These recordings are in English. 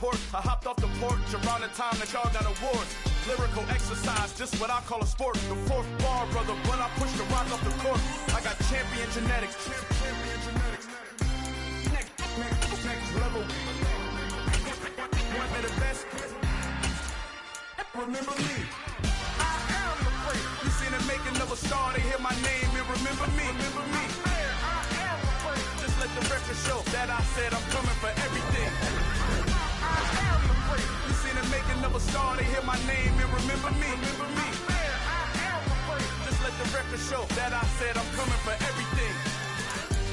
I hopped off the porch around the time that y'all got awards. Lyrical exercise, this what I call a sport. The fourth bar, brother, when I push the rock off the court. I got champion genetics. Next level. One of the best. Remember me. I am the great. You seen the making of a star, they hear my name and remember me. Remember me. I am the great. Just let the record show that I said I'm coming for everything. You seen the making of a star, they hear my name and remember me. Remember me. Just let the record show that I said I'm coming for everything.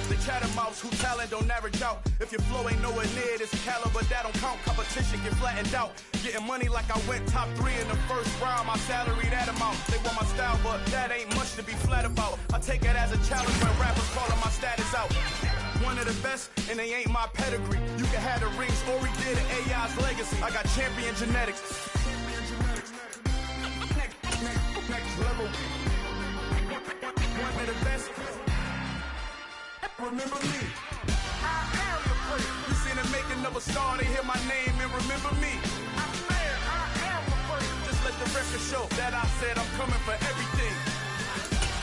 The chattermouths who talent don't average out. If your flow ain't nowhere near this caliber, that don't count. Competition get flattened out. Getting money like I went top 3 in the first round. My salary that amount. They want my style, but that ain't much to be flat about. I take it as a challenge when rappers calling my status out. One of the best, and they ain't my pedigree. You can have the rings, or we did an AI's legacy. I got champion genetics. Next level. One of the best. Remember me. I am the great. You seen the making of a star, they hear my name and remember me. I am the great. Just let the record show that I said I'm coming for everything.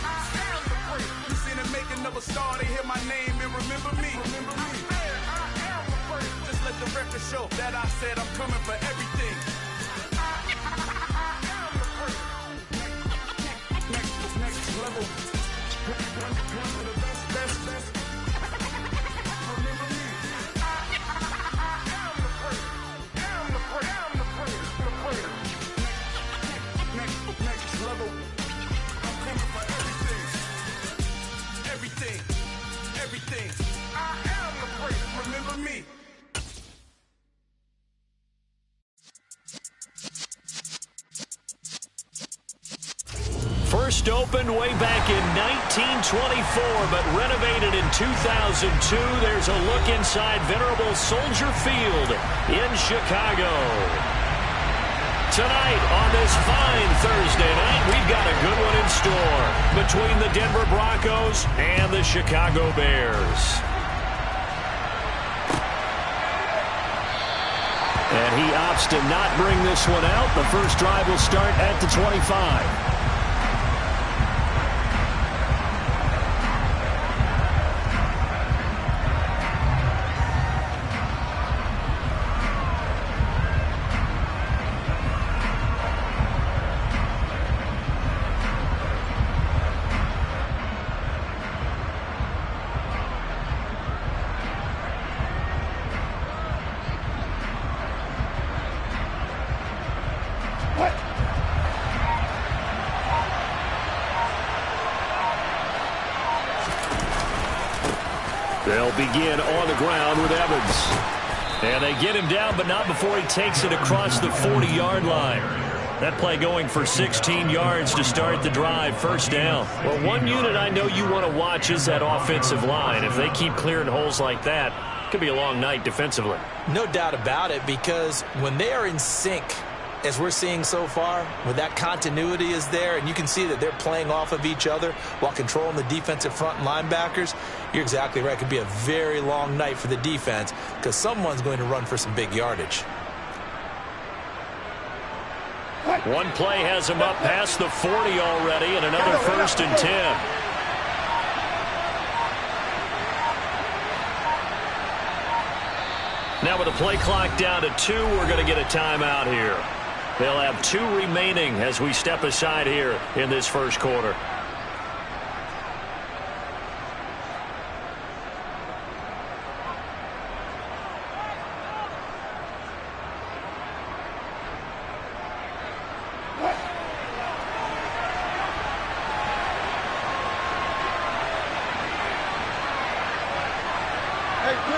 I am the great. You seen the making of a star, they hear my name and remember me. Remember me. I am the great. Just let the record show that I said I'm coming for everything. I am the great. Next level. One of the best. Next level. I'm coming for everything. Everything. I am the great. Remember me. First opened way back in 1924, but renovated in 2002. There's a look inside venerable Soldier Field in Chicago. Tonight, on this fine Thursday night, we've got a good one in store between the Denver Broncos and the Chicago Bears. And he opts to not bring this one out. The first drive will start at the 25. They'll begin on the ground with Evans. And they get him down, but not before he takes it across the 40-yard line. That play going for 16 yards to start the drive. First down. Well, one unit I know you want to watch is that offensive line. If they keep clearing holes like that, it could be a long night defensively. No doubt about it, because when they are in sync, as we're seeing so far, when that continuity is there and you can see that they're playing off of each other while controlling the defensive front and linebackers, you're exactly right. It could be a very long night for the defense because someone's going to run for some big yardage. One play has him up past the 40 already, and another 1st and 10. Now with the play clock down to 2, we're going to get a timeout here. They'll have 2 remaining as we step aside here in this first quarter.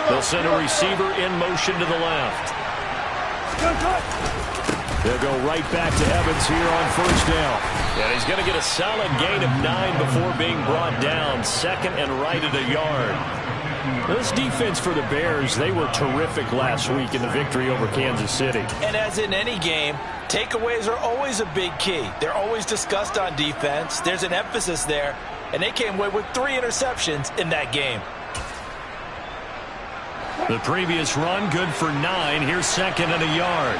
They'll send a receiver in motion to the left. They'll go right back to Evans here on first down. And he's going to get a solid gain of 9 before being brought down. 2nd and right at a yard. This defense for the Bears, they were terrific last week in the victory over Kansas City. And as in any game, takeaways are always a big key. They're always discussed on defense. There's an emphasis there. And they came away with 3 interceptions in that game. The previous run, good for 9. Here's second and a yard.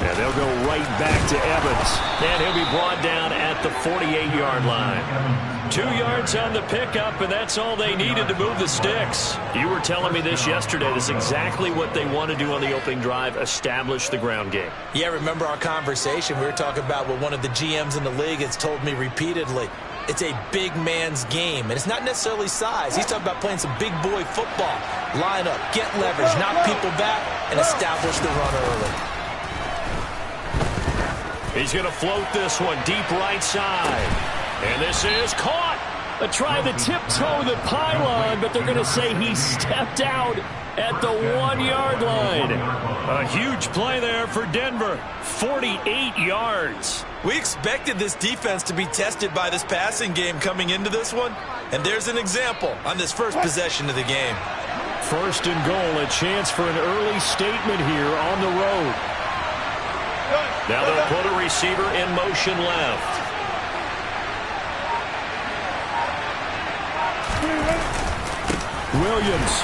And they'll go right back to Evans. And he'll be brought down at the 48-yard line. 2 yards on the pickup, and that's all they needed to move the sticks. You were telling me this yesterday. This is exactly what they want to do on the opening drive, establish the ground game. Yeah, remember our conversation? We were talking about what one of the GMs in the league has told me repeatedly. It's a big man's game, and it's not necessarily size. He's talking about playing some big boy football. Line up, get leverage, knock people back, and establish the run early. He's going to float this one deep right side. And this is caught. A try to tiptoe the pylon, but they're going to say he stepped out at the 1-yard line. A huge play there for Denver. 48 yards. We expected this defense to be tested by this passing game coming into this one. And there's an example on this first possession of the game. First and goal, a chance for an early statement here on the road. Now they'll put a receiver in motion left. Williams.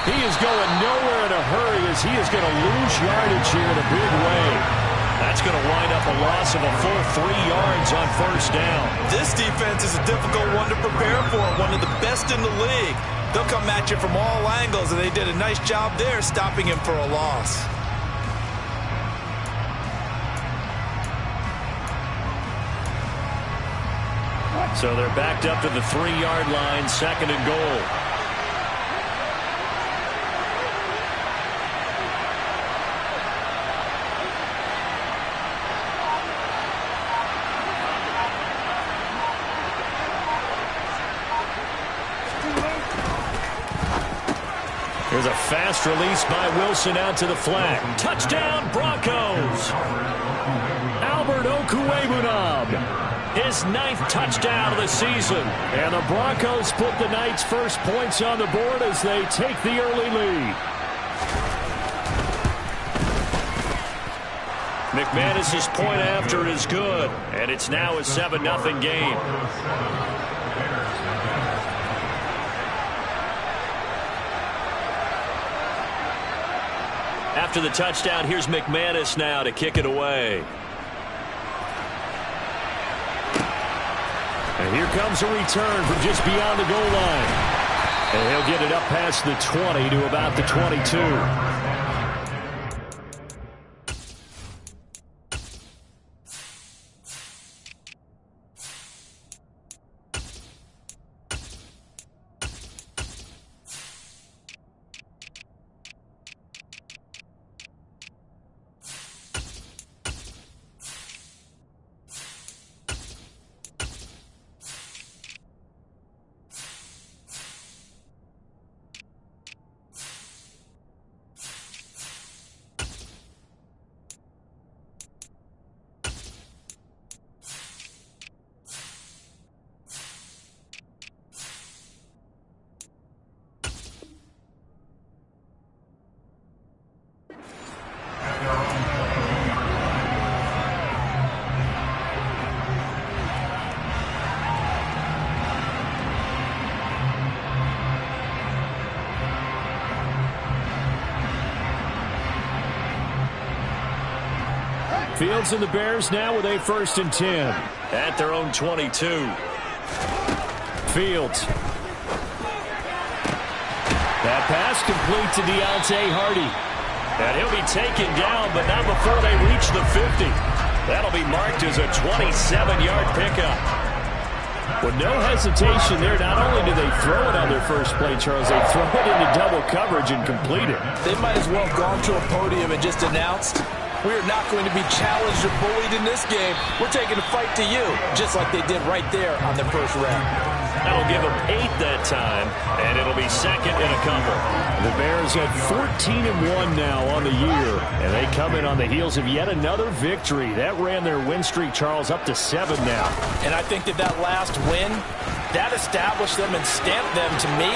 He is going nowhere in a hurry as he is going to lose yardage here in a big way. That's going to wind up a loss of a full 3 yards on first down. This defense is a difficult one to prepare for, one of the best in the league. They'll come at you from all angles, and they did a nice job there stopping him for a loss. So they're backed up to the 3-yard line, second and goal. There's a fast release by Wilson out to the flat. Touchdown, Broncos! Albert Okwuegbunam. His 9th touchdown of the season. And the Broncos put the Knights' first points on the board as they take the early lead. McManus's point after is good. And it's now a 7-0 game. After the touchdown, here's McManus now to kick it away. And here comes a return from just beyond the goal line. And he'll get it up past the 20 to about the 22. Fields and the Bears now with a 1st and 10 at their own 22. Fields. That pass complete to Deontay Hardy. And he'll be taken down, but not before they reach the 50. That'll be marked as a 27-yard pickup. With no hesitation there, not only do they throw it on their first play, Charles, they throw it into double coverage and complete it. They might as well have gone to a podium and just announced, we are not going to be challenged or bullied in this game. We're taking a fight to you, just like they did right there on their first round. That'll give them 8 that time, and it'll be second and a couple. The Bears at 14-1 now on the year, and they come in on the heels of yet another victory. That ran their win streak, Charles, up to 7 now. And I think that last win That established them and stamped them, to me,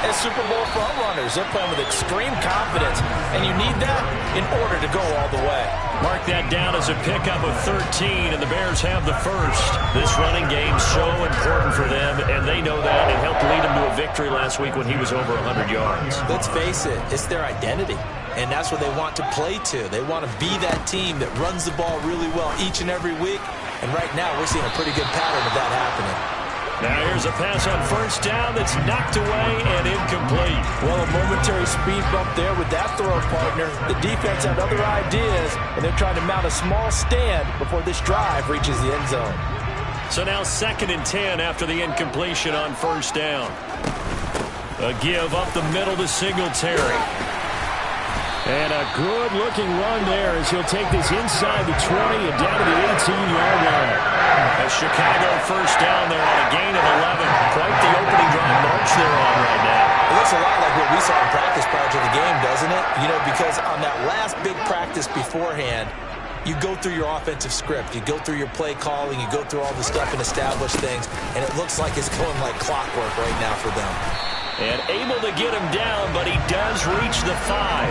as Super Bowl frontrunners. They're playing with extreme confidence, and you need that in order to go all the way. Mark that down as a pickup of 13, and the Bears have the first. This running game so important for them, and they know that. It helped lead them to a victory last week when he was over 100 yards. Let's face it, it's their identity, and that's what they want to play to. They want to be that team that runs the ball really well each and every week, and right now we're seeing a pretty good pattern of that happening. Now here's a pass on first down that's knocked away and incomplete. Well, a momentary speed bump there with that throw, partner. The defense had other ideas, and they're trying to mount a small stand before this drive reaches the end zone. So now 2nd and 10 after the incompletion on first down. A give up the middle to Singletary. And a good-looking run there as he'll take this inside the 20 and down to the 18-yard line. A Chicago first down there on a gain of 11. Quite the opening drive march they're on right now. It looks a lot like what we saw in practice prior to the game, doesn't it? You know, because on that last big practice beforehand, you go through your offensive script, you go through your play calling, you go through all the stuff and establish things, and it looks like it's going like clockwork right now for them. And able to get him down, but he does reach the 5.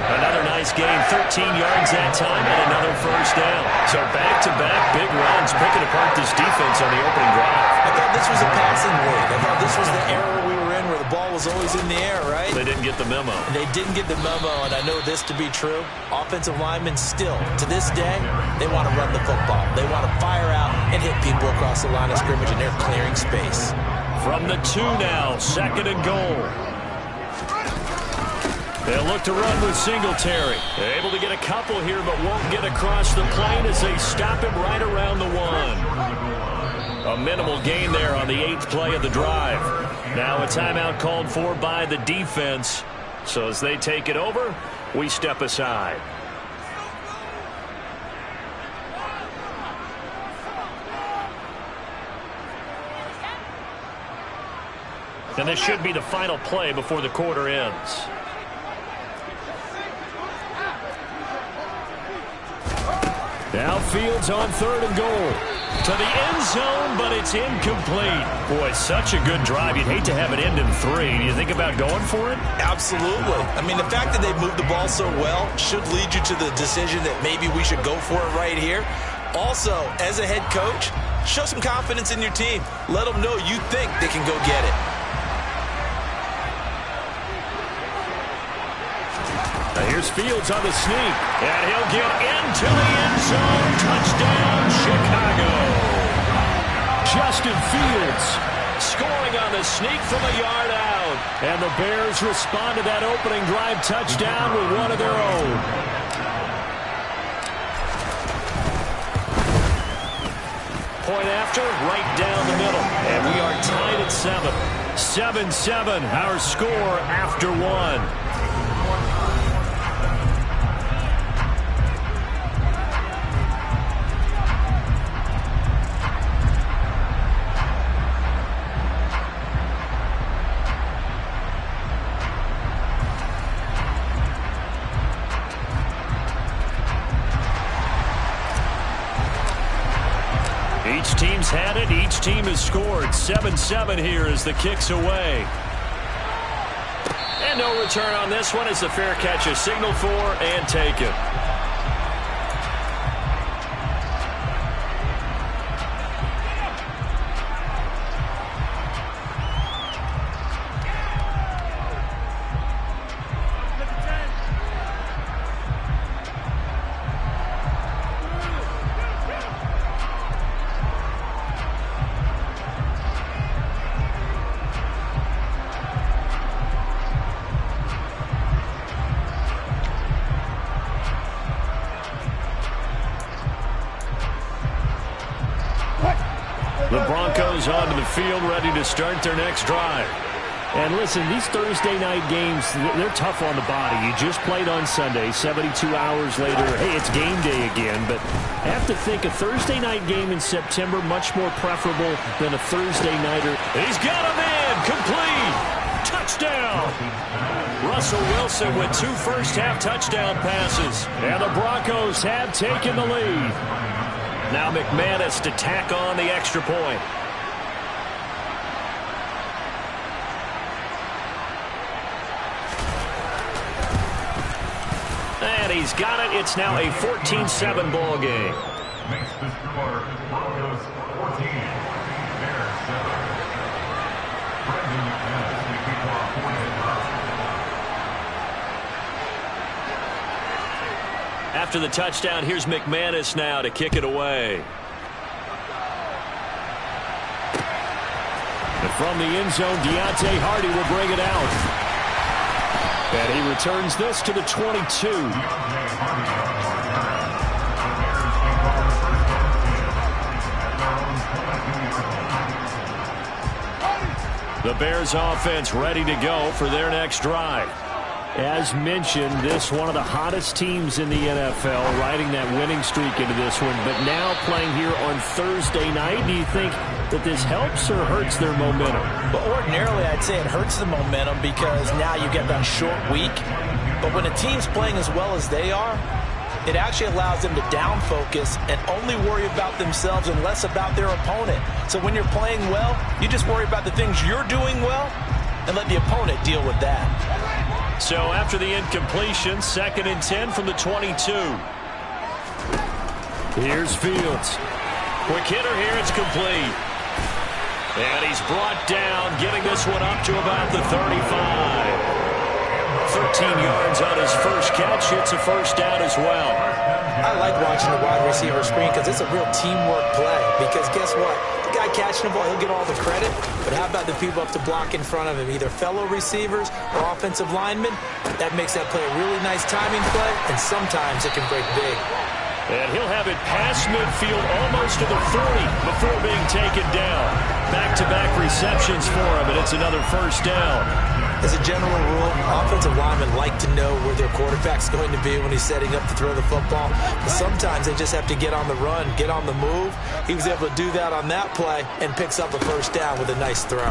Another nice gain, 13 yards that time, and another first down. So back-to-back big runs, picking apart this defense on the opening drive. I thought this was a passing league. I thought this was the era we were in where the ball was always in the air, right? They didn't get the memo. They didn't get the memo, and I know this to be true. Offensive linemen still, to this day, they want to run the football. They want to fire out and hit people across the line of scrimmage, and they're clearing space. From the 2 now, 2nd and goal. They'll look to run with Singletary. They're able to get a couple here, but won't get across the plane as they stop him right around the 1. A minimal gain there on the 8th play of the drive. Now a timeout called for by the defense. So as they take it over, we step aside. And this should be the final play before the quarter ends. Now Fields on 3rd and goal. To the end zone, but it's incomplete. Boy, such a good drive. You'd hate to have it end in 3. Do you think about going for it? Absolutely. I mean, the fact that they've moved the ball so well should lead you to the decision that maybe we should go for it right here. Also, as a head coach, show some confidence in your team. Let them know you think they can go get it. Here's Fields on the sneak, and he'll get into the end zone. Touchdown, Chicago. Justin Fields scoring on the sneak from a yard out. And the Bears respond to that opening drive touchdown with one of their own. Point after, right down the middle. And we are tied at 7. 7-7, our score after 1. Each team's had it. Each team has scored. 7-7 here as the kick's away. And no return on this one as the fair catch is signaled for and taken. The Broncos onto the field, ready to start their next drive. And listen, these Thursday night games, they're tough on the body. You just played on Sunday, 72 hours later. Hey, it's game day again. But I have to think a Thursday night game in September much more preferable than a Thursday nighter. He's got him in. Complete. Touchdown. Russell Wilson with 2 first-half touchdown passes. And the Broncos have taken the lead. Now McManus to tack on the extra point. And he's got it. It's now a 14-7 ball game. Makes this quarter Broncos 14, Bears 7. Brendan McManus, the kickoff for the After the touchdown, here's McManus now to kick it away. And from the end zone, Deontay Hardy will bring it out. And he returns this to the 22. The Bears offense ready to go for their next drive. As mentioned, this one of the hottest teams in the NFL, riding that winning streak into this one, but now playing here on Thursday night. Do you think that this helps or hurts their momentum? But ordinarily, I'd say it hurts the momentum because now you get that short week. But when a team's playing as well as they are, it actually allows them to down focus and only worry about themselves and less about their opponent. So when you're playing well, you just worry about the things you're doing well and let the opponent deal with that. So after the incompletion, 2nd and 10 from the 22. Here's Fields. Quick hitter here, it's complete. And he's brought down, getting this one up to about the 35. 13 yards on his first catch. It's a first down as well. I like watching the wide receiver screen because it's a real teamwork play. Because guess what? The guy catching the ball, he'll get all the credit. But how about the people up to block in front of him, either fellow receivers or offensive linemen? That makes that play a really nice timing play, and sometimes it can break big. And he'll have it past midfield almost to the 40 before being taken down. Back-to-back receptions for him, and it's another first down. As a general rule, offensive linemen like to know where their quarterback's going to be when he's setting up to throw the football. But sometimes they just have to get on the run, get on the move. He was able to do that on that play and picks up a first down with a nice throw.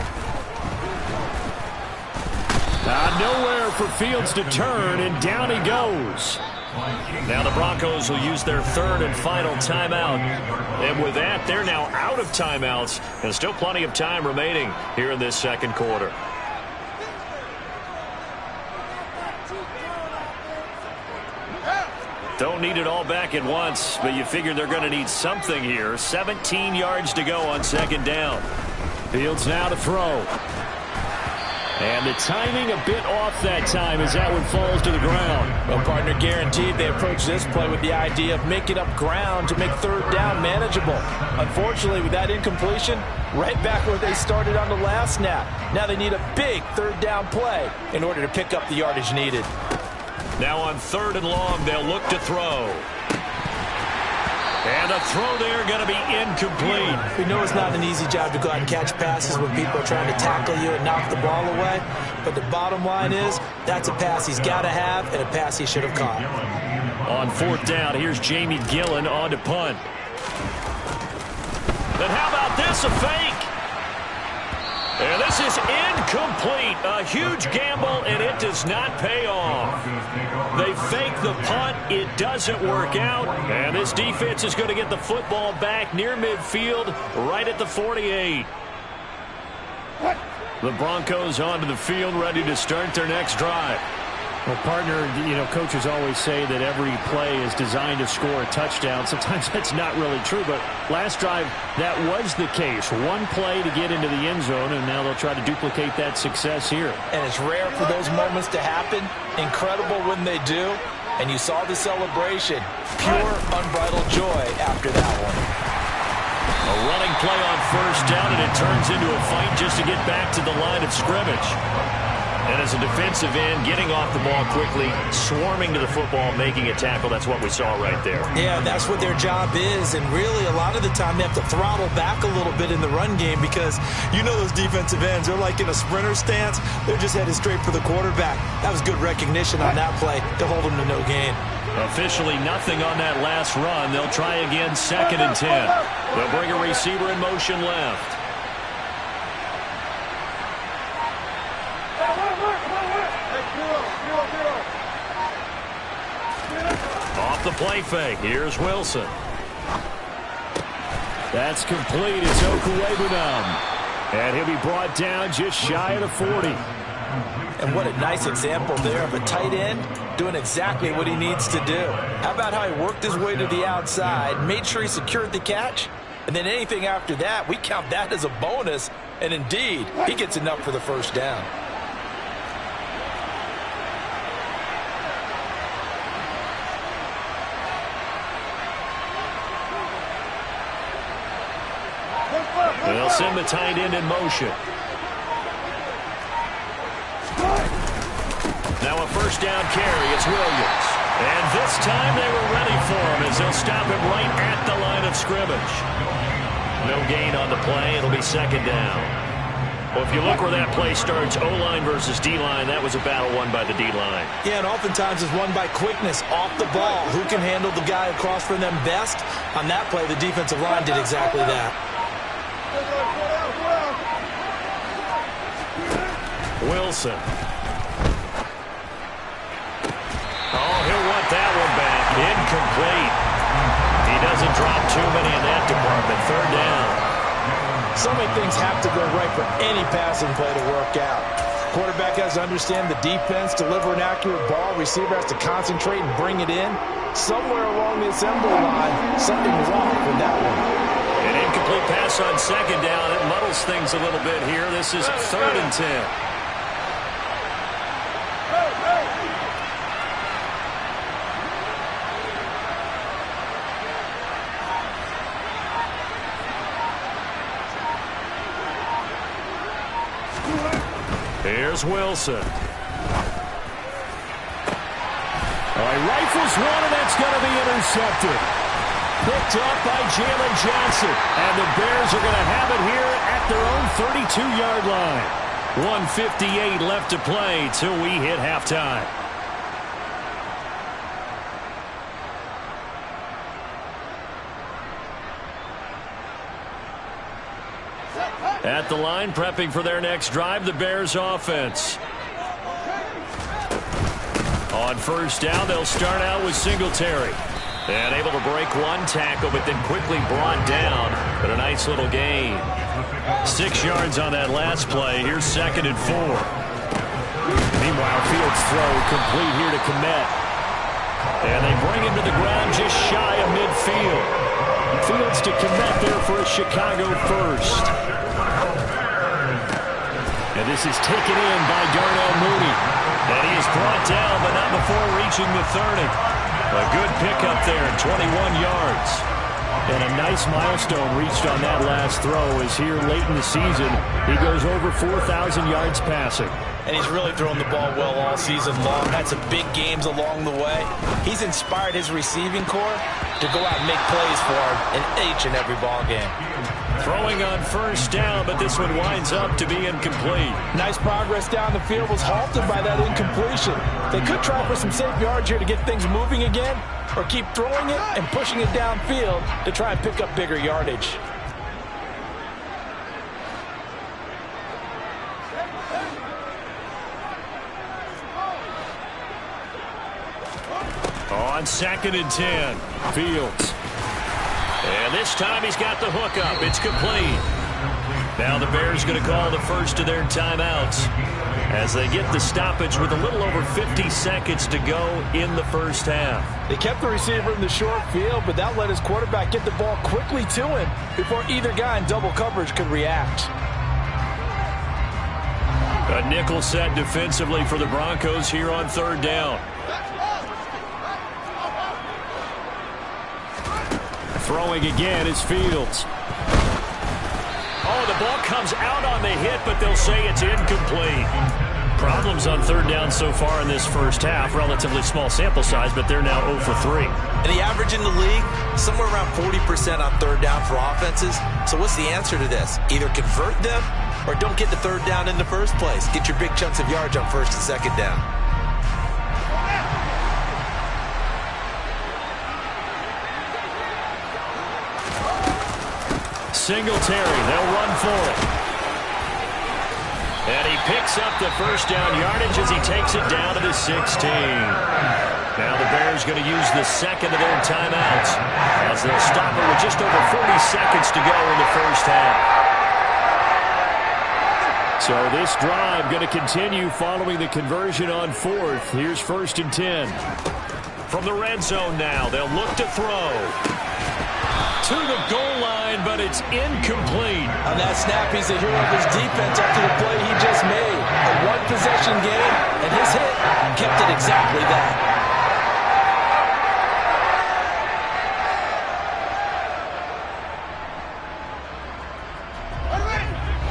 Nowhere for Fields to turn, and down he goes. Now the Broncos will use their 3rd and final timeout. And with that, they're now out of timeouts, and still plenty of time remaining here in this second quarter. Don't need it all back at once, but you figure they're going to need something here. 17 yards to go on 2nd down. Fields now to throw. And the timing a bit off that time as that one falls to the ground. Well, partner, guaranteed they approach this play with the idea of making up ground to make 3rd down manageable. Unfortunately, with that incompletion, right back where they started on the last snap. Now they need a big 3rd down play in order to pick up the yardage needed. Now on 3rd and long, they'll look to throw. And a throw there going to be incomplete. We know it's not an easy job to go out and catch passes when people are trying to tackle you and knock the ball away. But the bottom line is, that's a pass he's got to have and a pass he should have caught. On 4th down, here's Jamie Gillen on to punt. And how about this, a fake? And this is incomplete. A huge gamble, and it does not pay off. They fake the punt. It doesn't work out. And this defense is going to get the football back near midfield, right at the 48. The Broncos onto the field, ready to start their next drive. Well, partner, you know, coaches always say that every play is designed to score a touchdown. Sometimes that's not really true, but last drive, that was the case. One play to get into the end zone, and now they'll try to duplicate that success here. And it's rare for those moments to happen. Incredible when they do. And you saw the celebration. Pure, unbridled joy after that one. A running play on 1st down, and it turns into a fight just to get back to the line of scrimmage. And as a defensive end, getting off the ball quickly, swarming to the football, making a tackle, that's what we saw right there. Yeah, that's what their job is. And really, a lot of the time, they have to throttle back a little bit in the run game because you know those defensive ends, they're like in a sprinter stance. They're just headed straight for the quarterback. That was good recognition on that play to hold them to no gain. Officially nothing on that last run. They'll try again, 2nd and 10. They'll bring a receiver in motion left. Off the play fake. Here's Wilson. That's complete. It's Okuwebunam. And he'll be brought down just shy of the 40. And what a nice example there of a tight end doing exactly what he needs to do. How about how he worked his way to the outside, made sure he secured the catch, and then anything after that, we count that as a bonus. And indeed, he gets enough for the first down. They'll send the tight end in motion. Now a first down carry. It's Williams. And this time they were ready for him as they'll stop him right at the line of scrimmage. No gain on the play. It'll be second down. Well, if you look where that play starts, O-line versus D-line, that was a battle won by the D-line. Yeah, and oftentimes it's won by quickness off the ball. Who can handle the guy across from them best? On that play, the defensive line did exactly that. Wilson. Oh, he'll want that one back. Incomplete. He doesn't drop too many in that department. Third down. So many things have to go right for any passing play to work out. Quarterback has to understand the defense, deliver an accurate ball. Receiver has to concentrate and bring it in. Somewhere along the assembly line, something's wrong with that one. An incomplete pass on second down. It muddles things a little bit here. This is 3rd and 10. Here's Wilson. All right, rifles one, and that's going to be intercepted. Picked up by Jalen Johnson. And the Bears are going to have it here at their own 32-yard line. 1:58 left to play till we hit halftime. At the line, prepping for their next drive, the Bears offense. On first down, they'll start out with Singletary. And able to break one tackle, but then quickly brought down. But a nice little gain. 6 yards on that last play. Here's 2nd and 4. Meanwhile, Fields' throw complete here to Kmet. And they bring him to the ground just shy of midfield. Fields to Kmet there for a Chicago first. And this is taken in by Darnell Mooney. And he is brought down, but not before reaching the 30. A good pickup there, 21 yards. And a nice milestone reached on that last throw as here late in the season, he goes over 4,000 yards passing. And he's really thrown the ball well all season long. Had some big games along the way. He's inspired his receiving corps to go out and make plays for him in each and every ball game. Throwing on first down, but this one winds up to be incomplete. Nice progress down the field, was halted by that incompletion. They could try for some safe yards here to get things moving again, or keep throwing it and pushing it downfield to try and pick up bigger yardage. On 2nd and 10, Fields. And this time he's got the hook up. It's complete. Now the Bears going to call the first of their timeouts as they get the stoppage with a little over 50 seconds to go in the first half. They kept the receiver in the short field, but that let his quarterback get the ball quickly to him before either guy in double coverage could react. A nickel set defensively for the Broncos here on 3rd down. Throwing again is Fields. Oh, the ball comes out on the hit, but they'll say it's incomplete. Problems on 3rd down so far in this first half. Relatively small sample size, but they're now 0 for 3. And the average in the league, somewhere around 40% on 3rd down for offenses. So what's the answer to this? Either convert them or don't get the 3rd down in the first place. Get your big chunks of yards on 1st and 2nd down. Singletary, they'll run for it. And he picks up the first down yardage as he takes it down to the 16. Now the Bears going to use the second of their timeouts as they'll stop it with just over 40 seconds to go in the first half. So So this drive going to continue following the conversion on fourth. Here's 1st and 10. From the red zone now, they'll look to throw. To the goal line, but it's incomplete. On that snap, he's the hero of his defense after the play he just made. A one-possession game, and his hit kept it exactly that.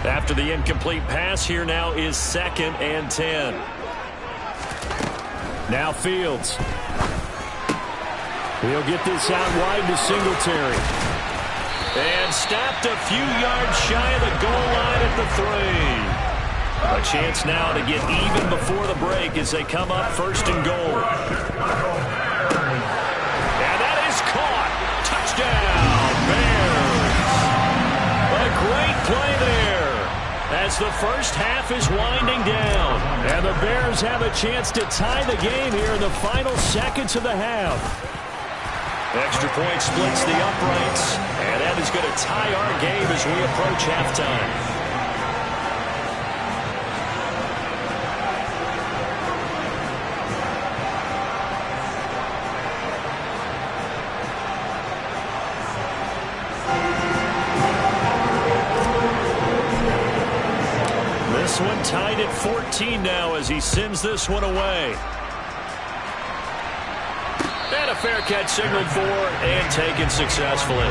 After the incomplete pass, here now is 2nd and 10. Now Fields. He'll get this out wide to Singletary. And stopped a few yards shy of the goal line at the 3. A chance now to get even before the break as they come up 1st and goal. And that is caught. Touchdown, Bears. A great play there as the first half is winding down. And the Bears have a chance to tie the game here in the final seconds of the half. Extra point splits the uprights, and that is going to tie our game as we approach halftime. This one tied at 14 now as he sends this one away. And a fair catch signaled for and taken successfully.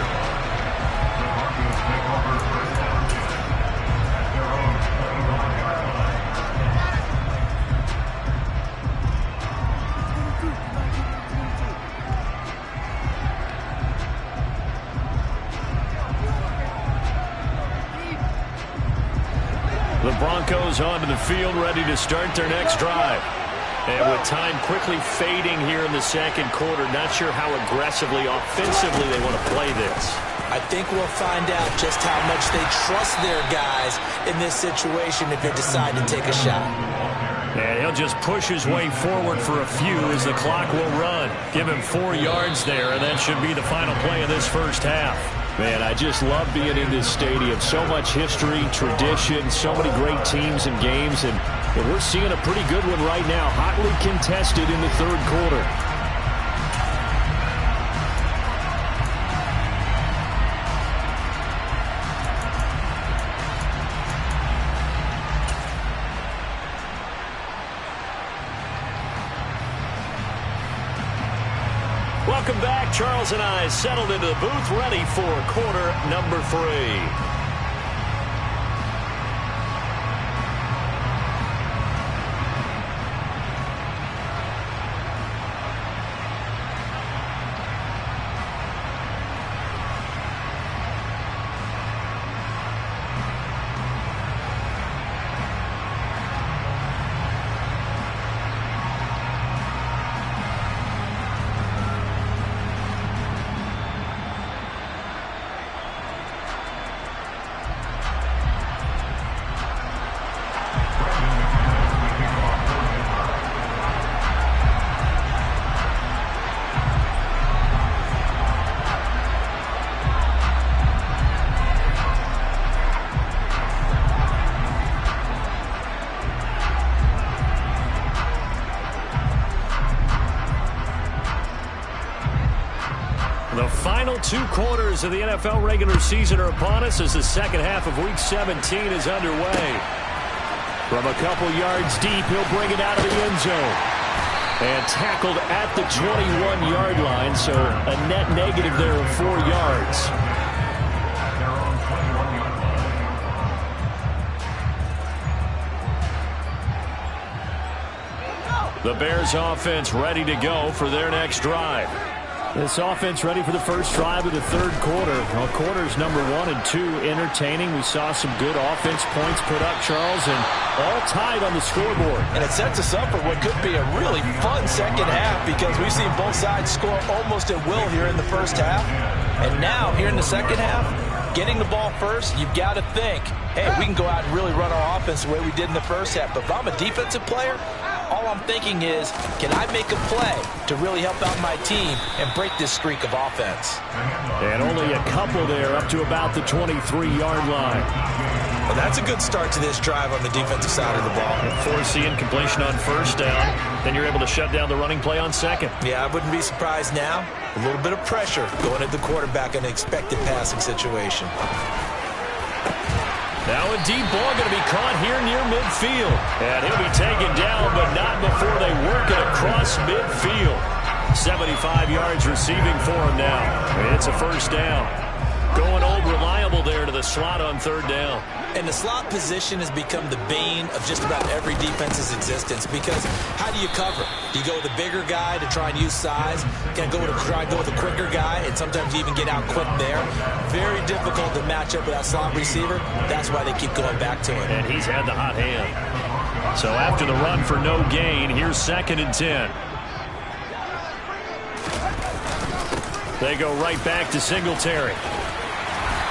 The Broncos onto the field, ready to start their next drive. And with time quickly fading here in the second quarter, not sure how aggressively, offensively they want to play this. I think we'll find out just how much they trust their guys in this situation if they decide to take a shot. And he'll just push his way forward for a few as the clock will run. Give him 4 yards there, and that should be the final play of this first half. Man, I just love being in this stadium. So much history, tradition, so many great teams and games, and we're seeing a pretty good one right now, hotly contested in the third quarter. Welcome back. Charles and I settled into the booth, ready for quarter number 3. The final 2 quarters of the NFL regular season are upon us as the second half of Week 17 is underway. From a couple yards deep, he'll bring it out of the end zone. And tackled at the 21-yard line, so a net negative there of 4 yards. The Bears offense ready to go for their next drive. This offense ready for the first drive of the third quarter. Well, quarters number 1 and 2 entertaining. We saw some good offense points put up, Charles, and all tied on the scoreboard. And it sets us up for what could be a really fun second half because we've seen both sides score almost at will here in the first half. And now, here in the second half, getting the ball first, you've got to think, hey, we can go out and really run our offense the way we did in the first half. But if I'm a defensive player, all I'm thinking is, can I make a play to really help out my team and break this streak of offense? And only a couple there up to about the 23-yard line. Well, that's a good start to this drive on the defensive side of the ball. Forcing incompletion on first down. Then you're able to shut down the running play on second. Yeah, I wouldn't be surprised now. A little bit of pressure going at the quarterback in an expected passing situation. Now a deep ball going to be caught here near midfield. And he'll be taken down, but not before they work it across midfield. 75 yards receiving for him now. It's a first down. Going old reliable there to the slot on third down. And the slot position has become the bane of just about every defense's existence, because how do you cover? Do you go with a bigger guy to try and use size? Can I try and go with a quicker guy and sometimes even get out quick there? Very difficult to match up with that slot receiver. That's why they keep going back to him. And he's had the hot hand. So after the run for no gain, here's 2nd and 10. They go right back to Singletary.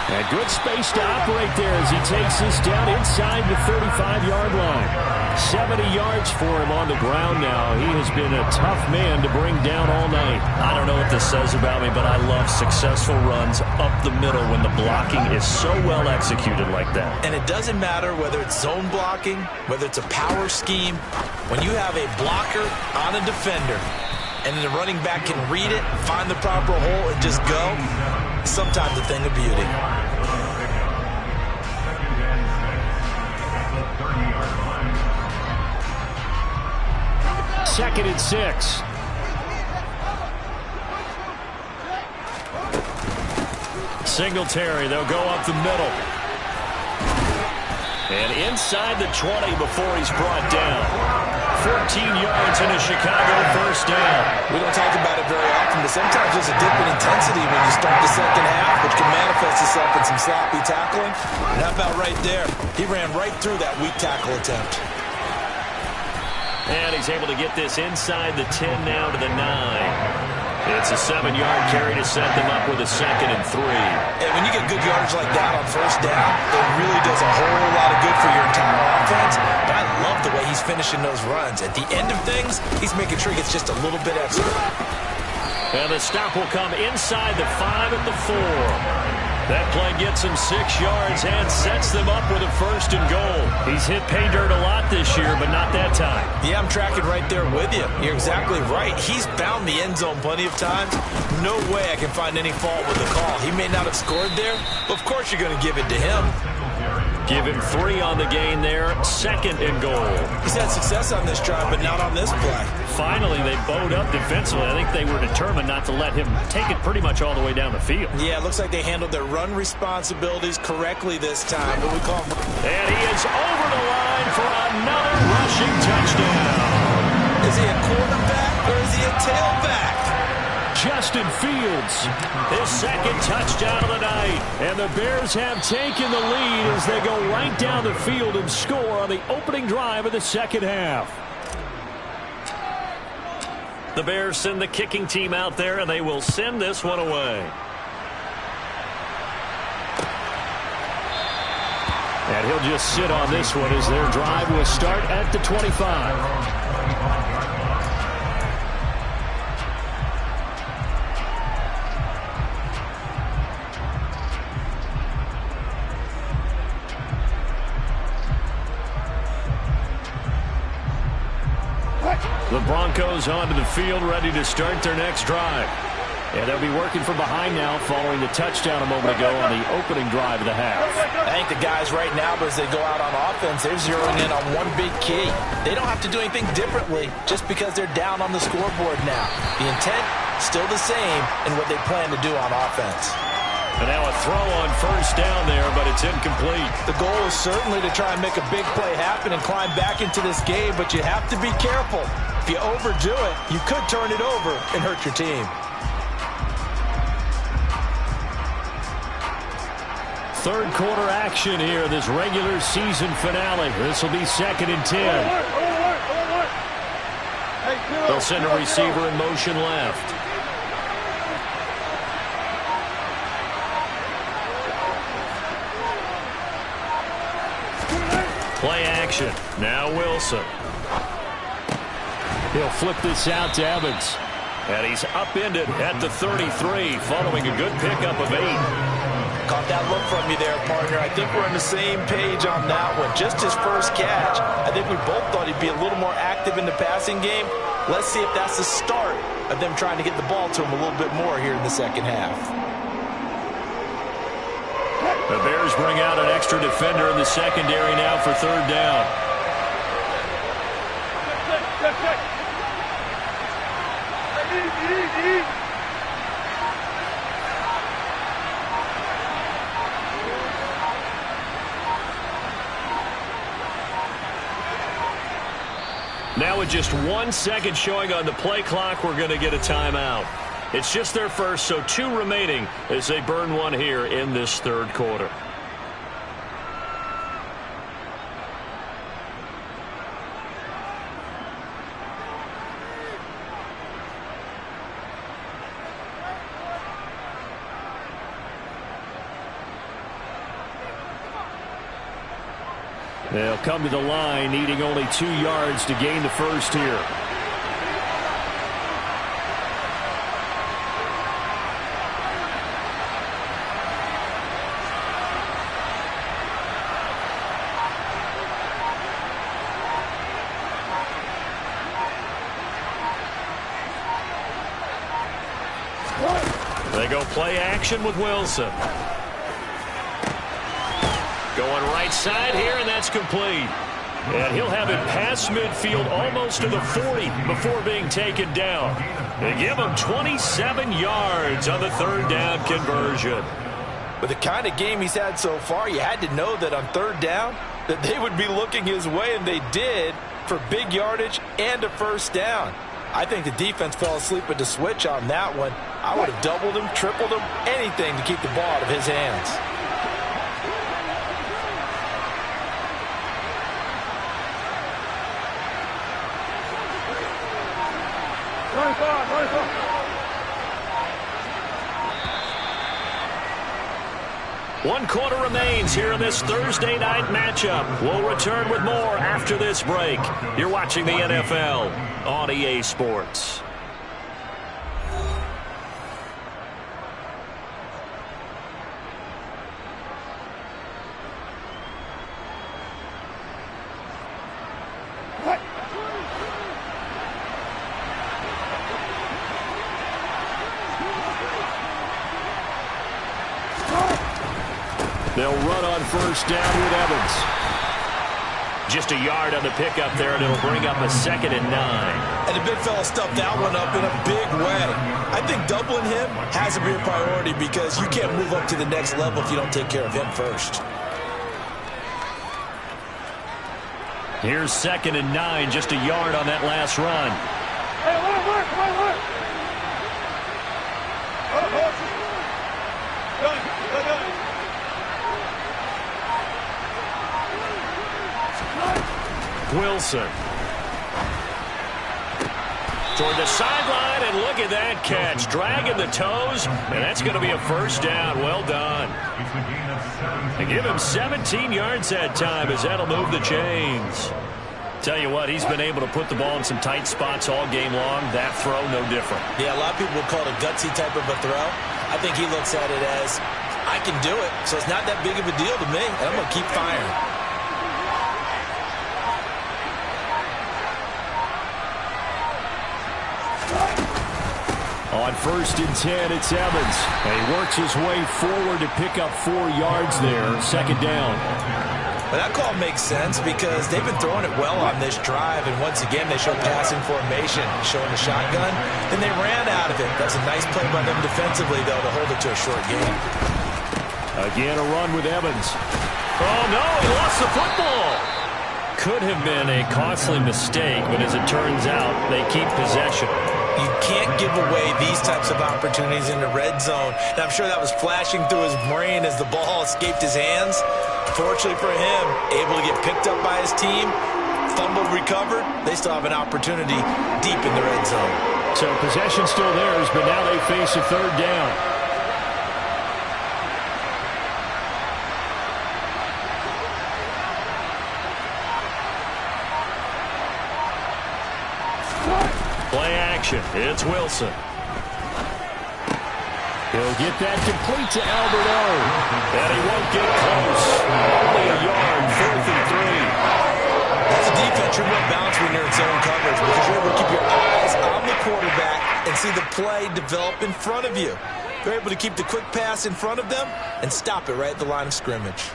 And good space to operate there as he takes this down inside the 35-yard line. 70 yards for him on the ground now. He has been a tough man to bring down all night. I don't know what this says about me, but I love successful runs up the middle when the blocking is so well executed like that. And it doesn't matter whether it's zone blocking, whether it's a power scheme. When you have a blocker on a defender and the running back can read it, find the proper hole, and just go, sometimes a thing of beauty. 2nd and 6. Singletary, they'll go up the middle. And inside the 20 before he's brought down. 14 yards and a Chicago first down. We don't talk about it very often, but sometimes there's a dip in intensity when you start the second half, which can manifest itself in some sloppy tackling. And how about right there? He ran right through that weak tackle attempt. And he's able to get this inside the 10 now to the 9. It's a 7-yard carry to set them up with a 2nd and 3. And when you get good yardage like that on first down, it really does a whole lot of good for your entire offense. But I love the way he's finishing those runs. At the end of things, he's making sure he gets just a little bit extra. And the stop will come inside the 5 at the 4. That play gets him 6 yards and sets them up with a 1st and goal. He's hit pay dirt a lot this year, but not that time. Yeah, I'm tracking right there with you. You're exactly right. He's found the end zone plenty of times. No way I can find any fault with the call. He may not have scored there, but of course you're going to give it to him. Give him 3 on the gain there. 2nd and goal. He's had success on this drive, but not on this play. Finally, they bowed up defensively. I think they were determined not to let him take it pretty much all the way down the field. Yeah, it looks like they handled their run responsibilities correctly this time. But we call him. And he is over the line for another rushing touchdown. Is he a quarterback or is he a tailback? Justin Fields, his 2nd touchdown of the night. And the Bears have taken the lead as they go right down the field and score on the opening drive of the second half. The Bears send the kicking team out there, and they will send this one away. And he'll just sit on this one as their drive will start at the 25. The Broncos onto the field, ready to start their next drive. And they'll be working from behind now following the touchdown a moment ago on the opening drive of the half. I think the guys right now, as they go out on offense, they're zeroing in on one big key. They don't have to do anything differently just because they're down on the scoreboard now. The intent, still the same in what they plan to do on offense. And now a throw on first down there, but it's incomplete. The goal is certainly to try and make a big play happen and climb back into this game, but you have to be careful. If you overdo it, you could turn it over and hurt your team. Third quarter action here, this regular season finale. This will be 2nd and 10. They'll send a receiver in motion left. Play action. Now Wilson. He'll flip this out to Evans. And he's upended at the 33 following a good pickup of 8. Caught that look from you there, partner. I think we're on the same page on that one. Just his first catch, I think we both thought he'd be a little more active in the passing game. Let's see if that's the start of them trying to get the ball to him a little bit more here in the second half. The Bears bring out an extra defender in the secondary now for third down. Now with just 1 second showing on the play clock, we're going to get a timeout. It's just their first, so 2 remaining as they burn one here in this third quarter. They'll come to the line, needing only 2 yards to gain the first here. They go play action with Wilson. Going right side here, and that's complete. And he'll have it past midfield almost to the 40 before being taken down. They give him 27 yards on the third down conversion. With the kind of game he's had so far, you had to know that on third down that they would be looking his way, and they did, for big yardage and a first down. I think the defense fell asleep with the switch on that one. I would have doubled him, tripled him, anything to keep the ball out of his hands. One quarter remains here in this Thursday night matchup. We'll return with more after this break. You're watching the NFL on EA Sports. They'll run on first down with Evans. Just a yard on the pickup there, and it'll bring up a 2nd and 9. And the big fella stuffed that one up in a big way. I think doubling him has to be a priority because you can't move up to the next level if you don't take care of him first. Here's 2nd and 9, just a yard on that last run. Hey, work. Wilson. Toward the sideline, and look at that catch. Dragging the toes, and that's going to be a first down. Well done. They give him 17 yards that time as that'll move the chains. Tell you what, he's been able to put the ball in some tight spots all game long. That throw, no different. Yeah, a lot of people would call it a gutsy type of a throw. I think he looks at it as, I can do it, so it's not that big of a deal to me, and I'm going to keep firing. On 1st and 10, it's Evans. And he works his way forward to pick up 4 yards there. 2nd down. Well, that call makes sense because they've been throwing it well on this drive, and once again they show passing formation, showing the shotgun. Then they ran out of it. That's a nice play by them defensively, though, to hold it to a short game. Again, a run with Evans. Oh, no, he lost the football. Could have been a costly mistake, but as it turns out, they keep possession. You can't give away these types of opportunities in the red zone. And I'm sure that was flashing through his brain as the ball escaped his hands. Fortunately for him, able to get picked up by his team, fumbled, recovered. They still have an opportunity deep in the red zone. So possession still theirs, but now they face a 3rd down. Play action. It's Wilson. He'll get that complete to Alberto. And he won't get close. Only a yard, 4th and 3. As a defense, you're more balanced when you're in zone coverage because you're able to keep your eyes on the quarterback and see the play develop in front of you. You're able to keep the quick pass in front of them and stop it right at the line of scrimmage.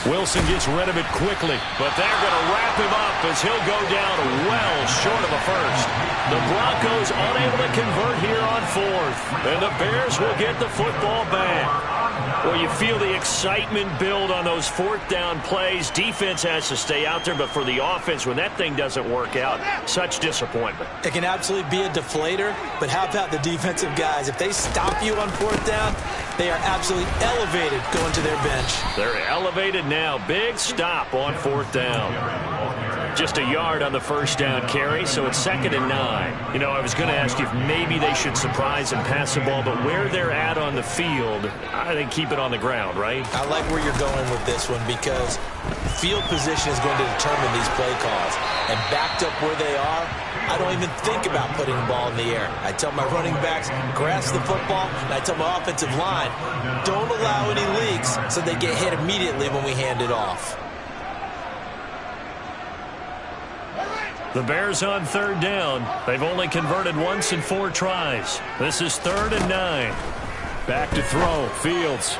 Wilson gets rid of it quickly, but they're going to wrap him up as he'll go down well short of a first. The Broncos unable to convert here on 4th, and the Bears will get the football back. Well, you feel the excitement build on those 4th down plays. Defense has to stay out there, but for the offense, when that thing doesn't work out, such disappointment. It can absolutely be a deflator, but how about the defensive guys? If they stop you on 4th down, they are absolutely elevated going to their bench. They're elevated now. Big stop on 4th down. Just a yard on the first down carry, so it's 2nd and 9. You know, I was going to ask you if maybe they should surprise and pass the ball, but where they're at on the field, I think keep it on the ground, right? I like where you're going with this one because field position is going to determine these play calls. And backed up where they are, I don't even think about putting the ball in the air. I tell my running backs, grasp the football, and I tell my offensive line, don't allow any leaks so they get hit immediately when we hand it off. The Bears on 3rd down. They've only converted once in 4 tries. This is 3rd and 9. Back to throw. Fields.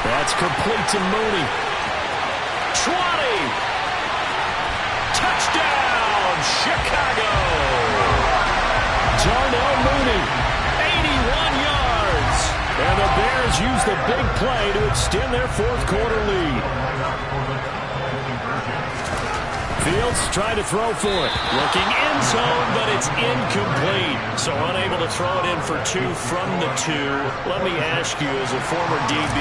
That's complete to Mooney. 20. Touchdown, Chicago. Darnell Mooney. 81 yards. And the Bears use the big play to extend their 4th quarter lead. Fields trying to throw for it. Looking end zone, but it's incomplete. So unable to throw it in for 2 from the 2. Let me ask you, as a former DB,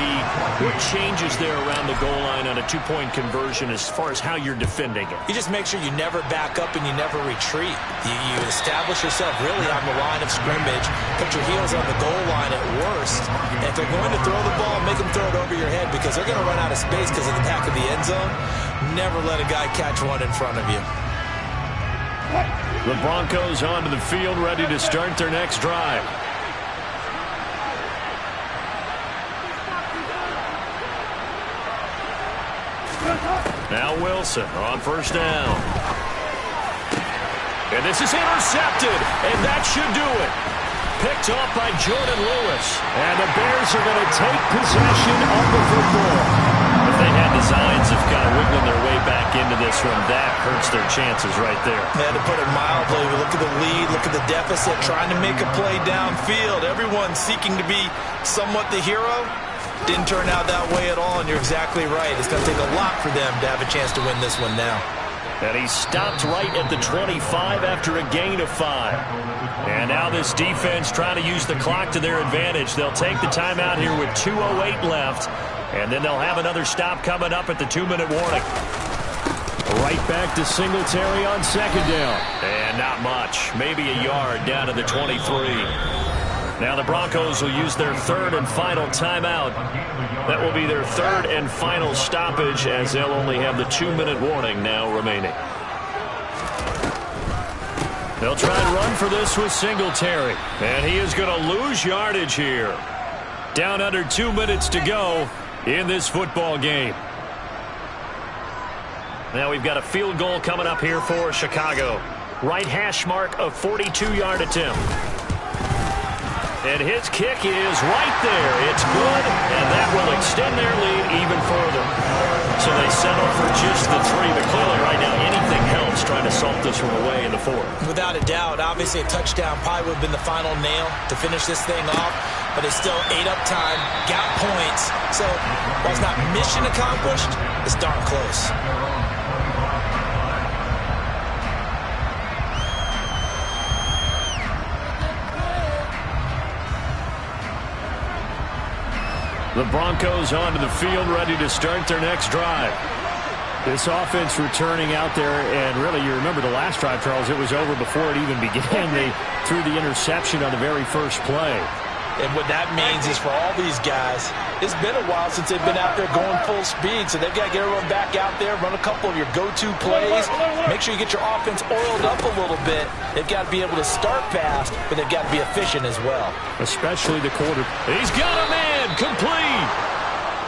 what changes there around the goal line on a 2-point conversion as far as how you're defending it? You just make sure you never back up and you never retreat. You establish yourself really on the line of scrimmage, put your heels on the goal line at worst. And if they're going to throw the ball, make them throw it over your head because they're going to run out of space because of the back of the end zone. Never let a guy catch one in front of you. The Broncos onto the field, ready to start their next drive. Now Wilson on 1st down. And this is intercepted, and that should do it. Picked off by Jordan Lewis. And the Bears are going to take possession of the football. If they had designs of kind of wiggling their way back into this one, that hurts their chances right there. They had to put it mildly. Look at the lead, look at the deficit, trying to make a play downfield. Everyone seeking to be somewhat the hero. Didn't turn out that way at all, and you're exactly right. It's going to take a lot for them to have a chance to win this one now. And he stopped right at the 25 after a gain of 5. And now this defense trying to use the clock to their advantage. They'll take the timeout here with 2:08 left. And then they'll have another stop coming up at the 2-minute warning. Right back to Singletary on 2nd down. And not much. Maybe a yard down to the 23. Now the Broncos will use their 3rd and final timeout. That will be their 3rd and final stoppage as they'll only have the 2-minute warning now remaining. They'll try and run for this with Singletary. And he is going to lose yardage here. Down under 2 minutes to go in this football game. Now we've got a field goal coming up here for Chicago. Right hash mark of 42-yard attempt. And his kick is right there. It's good, and that will extend their lead even further. So they settle for just the 3, but clearly right now anything helps trying to salt this one away in the 4th. Without a doubt, obviously a touchdown probably would have been the final nail to finish this thing off, but it's still ate up time, got points. So while it's not mission accomplished, it's darn close. The Broncos onto the field, ready to start their next drive. This offense returning out there, and really, you remember the last drive, Charles, it was over before it even began. They threw the interception on the very first play. And what that means is for all these guys, it's been a while since they've been out there going full speed, so they've got to get everyone back out there, run a couple of your go-to plays, make sure you get your offense oiled up a little bit. They've got to be able to start fast, but they've got to be efficient as well. Especially the quarter. He's got a man, complete.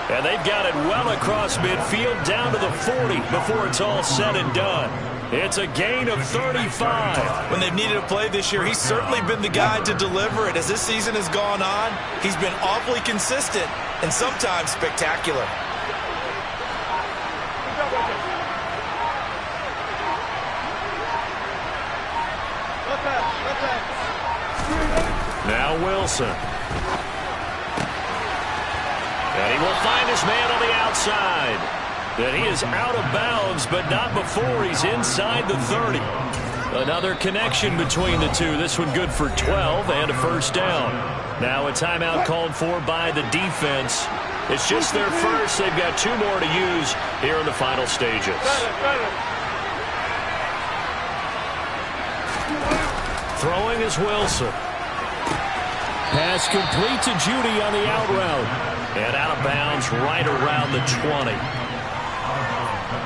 And they've got it well across midfield down to the 40 before it's all said and done. It's a gain of 35. When they've needed a play this year, he's certainly been the guy to deliver it. As this season has gone on, he's been awfully consistent and sometimes spectacular. Now Wilson. And he will find his man on the outside. That he is out of bounds, but not before he's inside the 30. Another connection between the two. This one good for 12 and a first down. Now a timeout called for by the defense. It's just their first. They've got 2 more to use here in the final stages. Throwing is Wilson. Pass complete to Judy on the out route. And out of bounds right around the 20.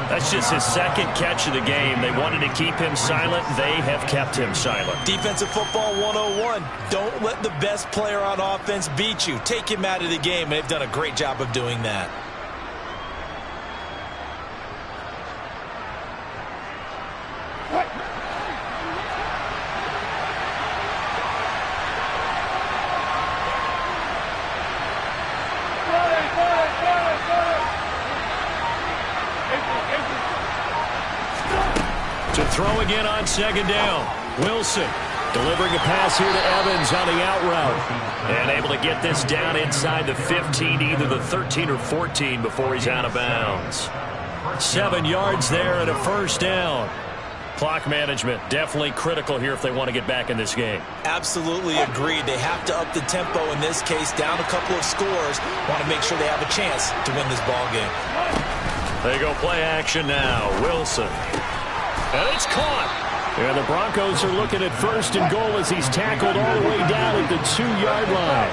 That's just his second catch of the game. They wanted to keep him silent. They have kept him silent. Defensive football 101. Don't let the best player on offense beat you. Take him out of the game, and they've done a great job of doing that. To throw again on second down. Wilson delivering a pass here to Evans on the out route. And able to get this down inside the 15, either the 13 or 14 before he's out of bounds. 7 yards there and a first down. Clock management definitely critical here if they want to get back in this game. Absolutely agreed. They have to up the tempo in this case, down a couple of scores. Want to make sure they have a chance to win this ball game. They go play action now. Wilson. And it's caught. And the Broncos are looking at first and goal as he's tackled all the way down at the 2-yard line.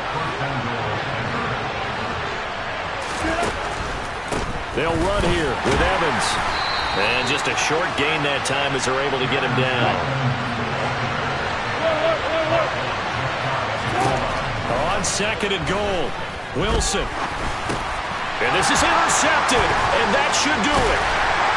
They'll run here with Evans. And just a short gain that time as they're able to get him down. On second and goal, Wilson. And this is intercepted, and that should do it.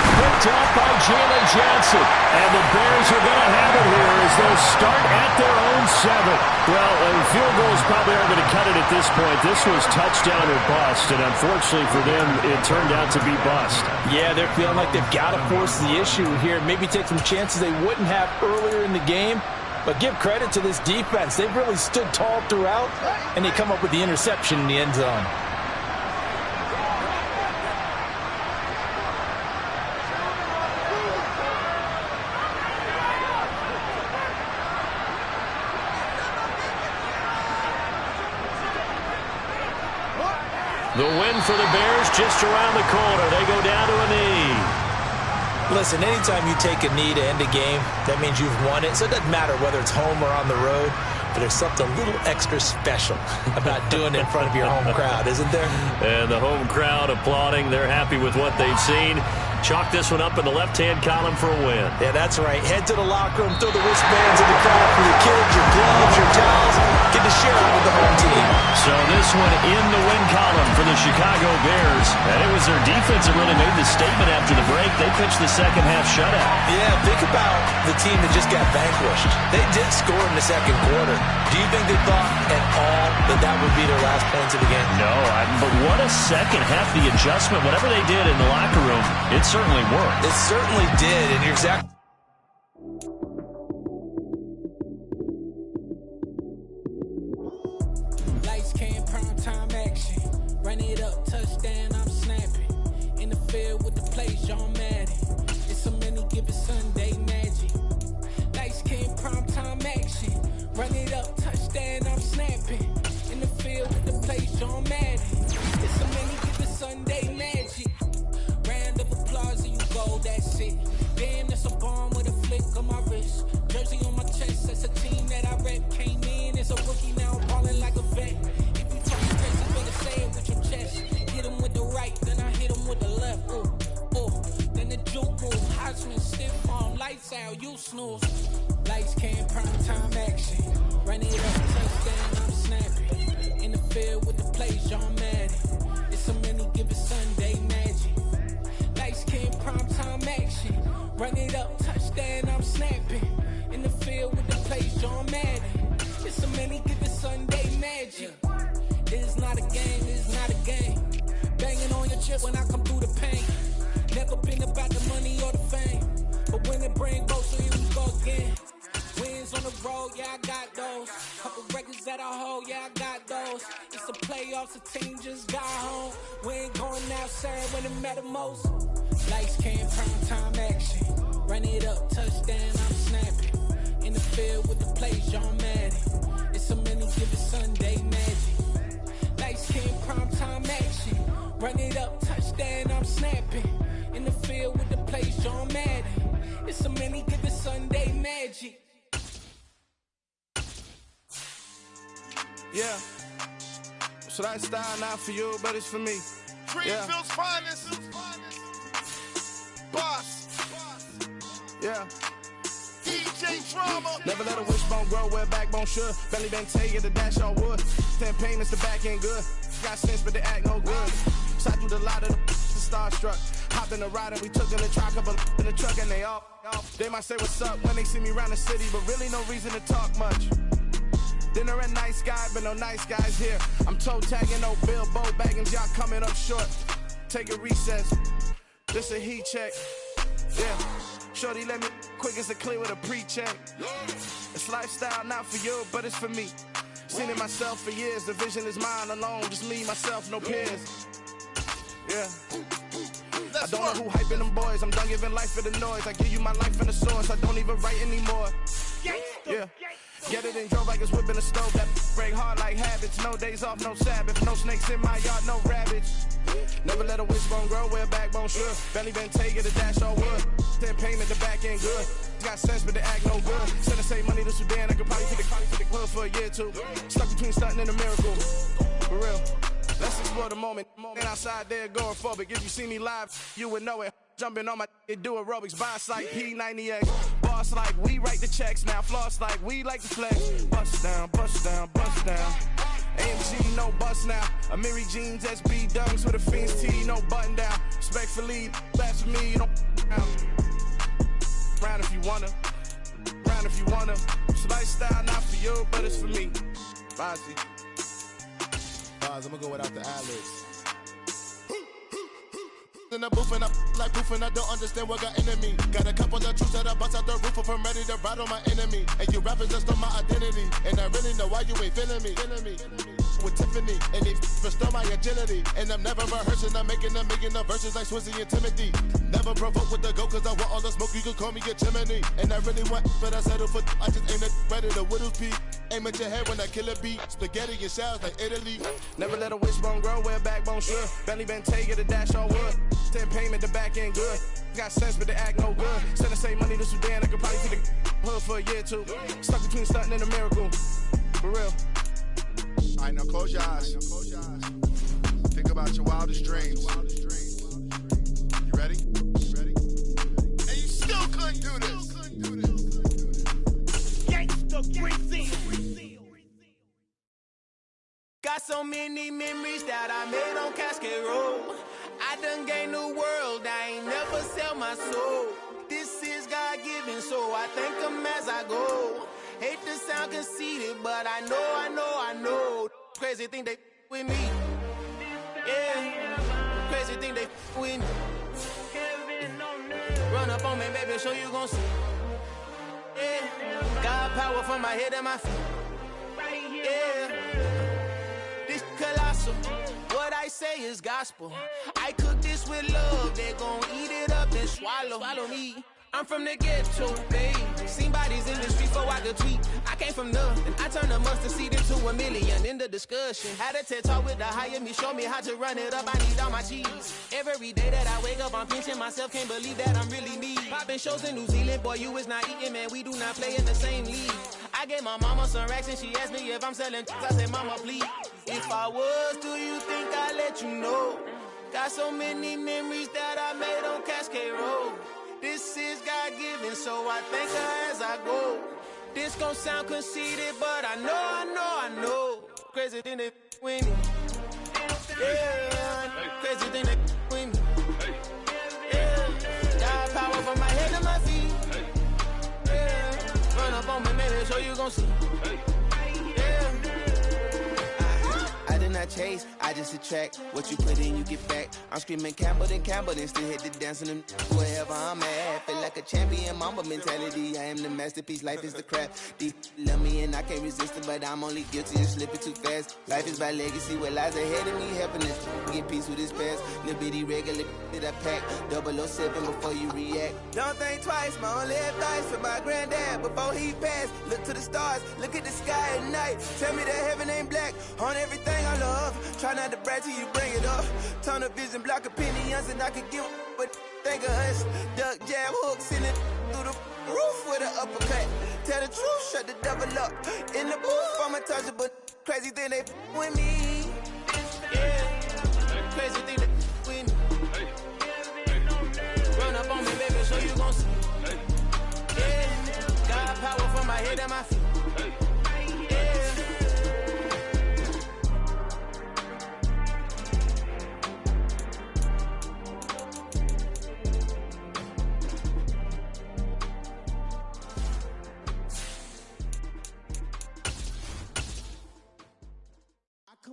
Picked up by Jalen Johnson. And the Bears are going to have it here as they'll start at their own 7. Well, field goals probably aren't going to cut it at this point. This was touchdown or bust, and unfortunately for them, it turned out to be bust. Yeah, they're feeling like they've got to force the issue here. Maybe take some chances they wouldn't have earlier in the game. But give credit to this defense. They've really stood tall throughout, and they come up with the interception in the end zone. The win for the Bears just around the corner. They go down to a knee. Listen, anytime you take a knee to end a game, that means you've won it. So it doesn't matter whether it's home or on the road, but there's something a little extra special about doing it in front of your home crowd, isn't there? And the home crowd applauding. They're happy with what they've seen. Chalk this one up in the left-hand column for a win. Yeah, that's right. Head to the locker room, throw the wristbands in the crowd for your kids, your gloves, your towels. Get to share it with the home team. So this one in the win column for the Chicago Bears. And it was their defense that really made the statement after the break. They pitched the second half shutout. Yeah, think about the team that just got vanquished. They did score in the second quarter. Do you think they thought at all that that would be their last points of the game? No, but what a second half. The adjustment, whatever they did in the locker room, it certainly worked. It certainly did, and you're exactly... Lights came, prime time action. Run it up, touchdown, I'm snapping. In the field with the play, John Madden. It's so many, give it Sunday magic. Lights came, prime time action. Run it up, touchdown, I'm snapping. In the field with the play, John Madden. It's so many, give it Sunday magic. Round of applause and you go, that's it. Damn, that's a bomb with a flick on my wrist. Jersey on my chest, that's a team that I rep. Came in as a rookie, now I'm balling like a vet. snooze. Lights, cam, prime time action. Run it up, touchdown, I'm snapping. In the field with the plays, John Madden. It's so many, give it Sunday magic. Lights, cam, prime time action. Run it up, touchdown, I'm snapping. In the field with the plays, John Madden. It's so many, give it Sunday magic. It's not a game, it's not a game. Banging on your chest when I come through the pain. Never been about the money or the fame. But when it bring both, so here we go again. Wins on the road, yeah, I got those. Couple records that I hold, yeah, I got those. It's the playoffs, the team just got home. We ain't going outside when it matter most. Lights, cam, prime time action. Run it up, touchdown, I'm snapping. In the field with the plays, John Madden. It's so many, give it Sunday magic. Lights, cam, prime time action. Run it up, touchdown, I'm snapping. In the field with the plays, John Madden. It's so many, give it Sunday magic. Yeah. So that style not for you, but it's for me. Greenville's finest. Boss. Yeah. DJ Drama. Never let a wishbone grow where backbone should. Belly been taking the dash all wood. 10 payments, the back end good. Got sense, but they act no good. Side through the lot of the starstruck. Hop in the ride and we took in the truck, couple in the truck and they off. They might say what's up when they see me around the city, but really no reason to talk much. Dinner and nice guy, but no nice guys here. I'm toe tagging, no Bilbo baggins, y'all coming up short. Take a recess. This a heat check. Yeah. Shorty let me quick as a clear with a pre-check. It's lifestyle not for you, but it's for me. Seen it myself for years. The vision is mine alone. Just me, myself, no peers. Yeah. I don't know who hyping them boys. I'm done giving life for the noise. I give you my life in the source. I don't even write anymore. Yeah. Get it and drove like it's whipping a stove. That break hard like habits. No days off, no Sabbath. No snakes in my yard, no rabbits. Never let a wishbone grow where backbone should. Belly been taking the dash all wood. 10 payment, the back end good. Got sense, but they act no good. Send the same money to Sudan. I could probably take the hood for a year or two. Stuck between stunting and a miracle. For real. Let's explore the moment. And outside there going phobic. If you see me live, you would know it. Jumping on my do aerobics. Boss like P90X. Boss like we write the checks now. Floss like we like to flex. Bust down, bust down, bust down. AMG, no bust now. Amiri jeans, SB dunks with a Fiends T, no button down. Respectfully, that's for me, you don't round if you wanna. Round if you wanna. It's lifestyle not for you, but it's for me. Bossy. I'm gonna go without the ad-libs. In the booth and I like proof and I don't understand what got into me. Got a couple of truths that I bust out the roof if I'm ready to ride on my enemy. And you rappers just on my identity. And I really know why you ain't feeling me. With Tiffany and they restore my agility. And I'm never rehearsing, I'm making a million of verses like Swizzy and Timothy. Never provoke with the go cause I want all the smoke, you can call me a chimney. And I really want, but I settle for I just ain't ready to whittles peak. Aim at your head when I kill a beat. Spaghetti and shells like Italy. Never let a wishbone grow where backbone should. Belly been taking the dash all wood. 10 payment, the back end good. Got sense, but they act no good. Send the same money to Sudan, I could probably take the hood for a year or two. Stuck between stunting and a miracle. For real. Alright, now close your eyes. Think about your wildest dreams. You ready? And you still couldn't do this. Gangsta Brazil. Got so many memories that I made on Cascade Road. I done gained the world, I ain't never sell my soul. This is God-given, so I thank him as I go. Hate to sound conceited, but I know. Crazy thing they with me. Yeah, crazy thing they with me. Run up on me, baby, show you gon' see. Yeah, God power from my head and my feet. Yeah, this colossal. What I say is gospel. I cook this with love. They gon' eat it up and swallow me. I'm from the ghetto, babe. Seen bodies in the street before I could tweet. I came from nothing. I turned a mustard seed into a million. In the discussion, had a TED talk with the higher me. Show me how to run it up. I need all my cheese. Every day that I wake up, I'm pinching myself. Can't believe that I'm really me. Popping shows in New Zealand, boy, you is not eating, man. We do not play in the same league. I gave my mama some racks and she asked me if I'm selling. I said, mama, please. If I was, do you think I'd let you know? Got so many memories that I made on Cascade Road. This is God-given, so I thank her as I go. This gon' sound conceited, but I know. Crazy thing they with me. Yeah, crazy thing they with me. Yeah, got power from my head to my feet. Yeah, run up on me, baby, so you gon' see. Yeah. I did not chase, I just attract. What you put in, you get back. I'm screaming Campbell, then still hit the dance and wherever I'm at. Feel like a champion, mamba mentality. I am the masterpiece, life is the crap. Deep love me and I can't resist it, but I'm only guilty of slipping too fast. Life is my legacy, what lies ahead of me, helping this get peace with this past. Little bitty regular that I pack, 007 before you react. Don't think twice, my only advice for my granddad before he passed. Look to the stars, look at the sky at night. Tell me that heaven ain't black on everything I love. Try not to brag till you bring it up. Tunnel vision, block opinions, and I could give but think of us. Duck, jab, hooks in it through the roof with an uppercut. Tell the truth, shut the devil up. In the booth, I'm untouchable. Crazy thing they with me. Yeah, crazy thing they with me. Run up on me, baby, so you gon' see. Yeah, got power from my head and my feet.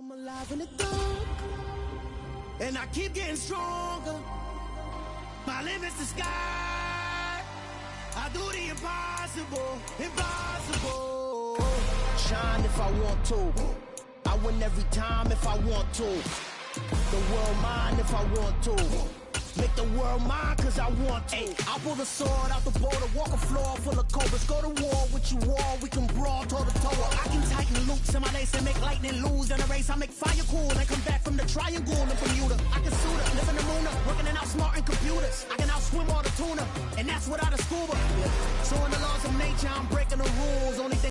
I'm alive in the dark, and I keep getting stronger. My limit's the sky. I do the impossible. Shine if I want to. I win every time if I want to. The world mine if I want to. Make the world mine cause I want to. Ay, I'll pull the sword out the border, walk a floor full of cobras. Go to war with you all, we can brawl toe to toe. I can tighten loops in my lace and make lightning lose. In a race, I make fire cool and come back from the triangle in Bermuda. I can suit her, live in the moon, working and outsmarting computers. I can outswim all the tuna, and that's without a scuba. So in the laws of nature, I'm breaking the rules. Only thing